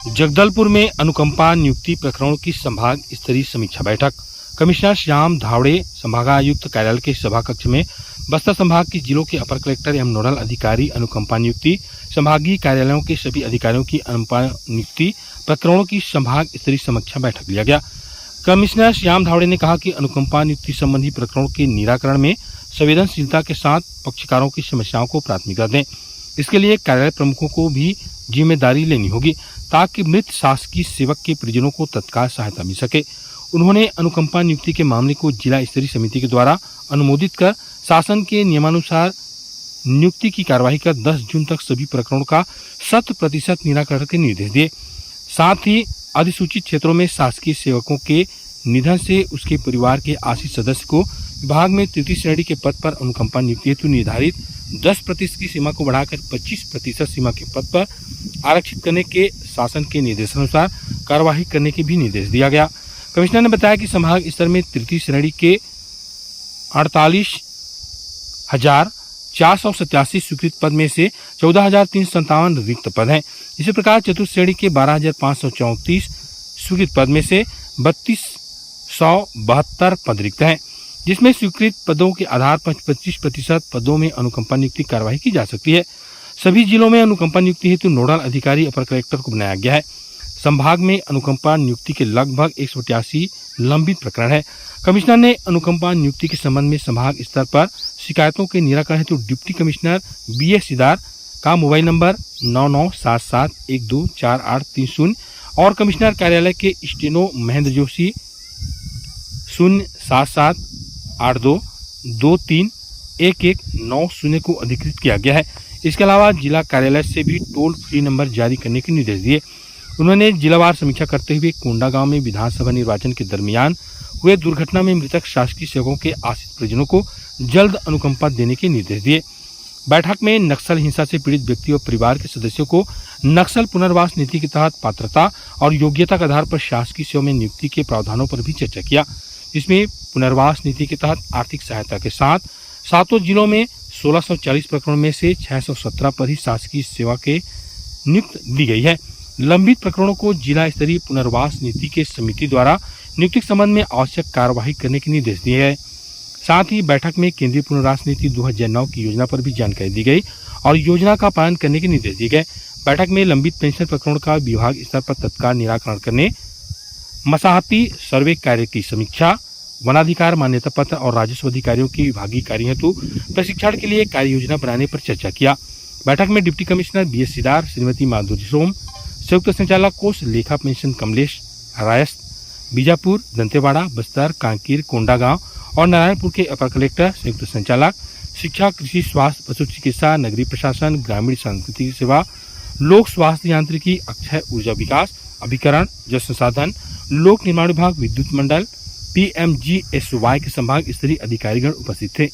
जगदलपुर में अनुकंपा नियुक्ति प्रकरणों की संभाग स्तरीय समीक्षा बैठक। कमिश्नर श्याम धावड़े संभागायुक्त कार्यालय के सभा कक्ष में बस्तर संभाग के जिलों के अपर कलेक्टर एवं नोडल अधिकारी अनुकंपा नियुक्ति, संभागीय कार्यालयों के सभी अधिकारियों की अनुकंपा नियुक्ति प्रकरणों की संभाग स्तरीय समीक्षा बैठक लिया गया। कमिश्नर श्याम धावड़े ने कहा कि अनुकंपा नियुक्ति संबंधी प्रकरणों के निराकरण में संवेदनशीलता के साथ पक्षकारों की समस्याओं को प्राथमिकता दें। इसके लिए कार्यालय प्रमुखों को भी जिम्मेदारी लेनी होगी ताकि मृत शासकीय सेवक के परिजनों को तत्काल सहायता मिल सके। उन्होंने अनुकंपा नियुक्ति के मामले को जिला स्तरीय समिति के द्वारा अनुमोदित कर शासन के नियमानुसार नियुक्ति की कार्यवाही कर 10 जून तक सभी प्रकरणों का 100% निराकरण के निर्देश दिए। साथ ही अधिसूचित क्षेत्रों में शासकीय सेवकों के निधन से उसके परिवार के आश्रित सदस्य को विभाग में तृतीय श्रेणी के पद पर अनुकंपा नियुक्ति हेतु निर्धारित 10% की सीमा को बढ़ाकर 25% सीमा के पद पर आरक्षित करने के शासन के निर्देशानुसार कार्यवाही करने के भी निर्देश दिया गया। कमिश्नर ने बताया कि संभाग स्तर में तृतीय श्रेणी के 48,487 स्वीकृत पद में से 14,357 रिक्त पद हैं। इसी प्रकार चतुर्थ श्रेणी के 12,534 स्वीकृत पद में से 3,272 पद रिक्त हैं, जिसमें स्वीकृत पदों के आधार पर 25% पदों में अनुकंपा नियुक्ति कार्यवाही की जा सकती है। सभी जिलों में अनुकंपा नियुक्ति हेतु नोडल अधिकारी अपर कलेक्टर को बनाया गया है। संभाग में अनुकंपा नियुक्ति के लगभग 188 लंबित प्रकरण है। कमिश्नर ने अनुकंपा नियुक्ति के संबंध में संभाग स्तर पर शिकायतों के निराकरण हेतु डिप्टी कमिश्नर BS सिदार का मोबाइल नंबर 9977124830 और कमिश्नर कार्यालय के स्टेनो महेंद्र जोशी 07782231190 को अधिकृत किया गया है। इसके अलावा जिला कार्यालय से भी टोल फ्री नंबर जारी करने के निर्देश दिए। उन्होंने जिलावार समीक्षा करते हुए कोंडा गांव में विधानसभा निर्वाचन के दरमियान हुए दुर्घटना में मृतक शासकीय सेवकों के आश्रित परिजनों को जल्द अनुकंपा देने के निर्देश दिए। बैठक में नक्सल हिंसा से पीड़ित व्यक्ति और परिवार के सदस्यों को नक्सल पुनर्वास नीति के तहत पात्रता और योग्यता के आधार पर शासकीय सेवा में नियुक्ति के प्रावधानों पर भी चर्चा किया। इसमें पुनर्वास नीति के तहत आर्थिक सहायता के साथ 7 जिलों में 1640 प्रकरणों में से 617 पर ही शासकीय सेवा के नियुक्त दी गई है। लंबित प्रकरणों को जिला स्तरीय पुनर्वास नीति के समिति द्वारा नियुक्ति के संबंध में आवश्यक कार्यवाही करने के निर्देश दिए गए। साथ ही बैठक में केंद्रीय पुनर्वास नीति 2009 की योजना पर भी जानकारी दी गई और योजना का पालन करने के निर्देश दिए गए। बैठक में लंबित पेंशन प्रकरणों का विभाग स्तर पर तत्काल निराकरण करने, मसाहती सर्वे कार्य की समीक्षा, वनाधिकार मान्यता पत्र और राजस्व अधिकारियों की विभागीय कार्य हेतु प्रशिक्षण के लिए कार्य योजना बनाने पर चर्चा किया। बैठक में deputy commissioner BS Sidar, Shrimati Madhuri Som, संयुक्त संचालक कोष लेखा पेंशन कमलेश रायस, बीजापुर, दंतेवाड़ा, बस्तर, कांकेर, कोंडागांव और नारायणपुर के अपर कलेक्टर, संयुक्त संचालक शिक्षा, कृषि, स्वास्थ्य, पशु चिकित्सा, नगरीय प्रशासन, ग्रामीण सांस्कृतिक सेवा, लोक स्वास्थ्य यांत्रिकी, अक्षय ऊर्जा विकास, अभिकरण, जल संसाधन, लोक निर्माण विभाग, विद्युत मंडल, PMGSY के संभाग स्तरीय अधिकारीगण उपस्थित थे।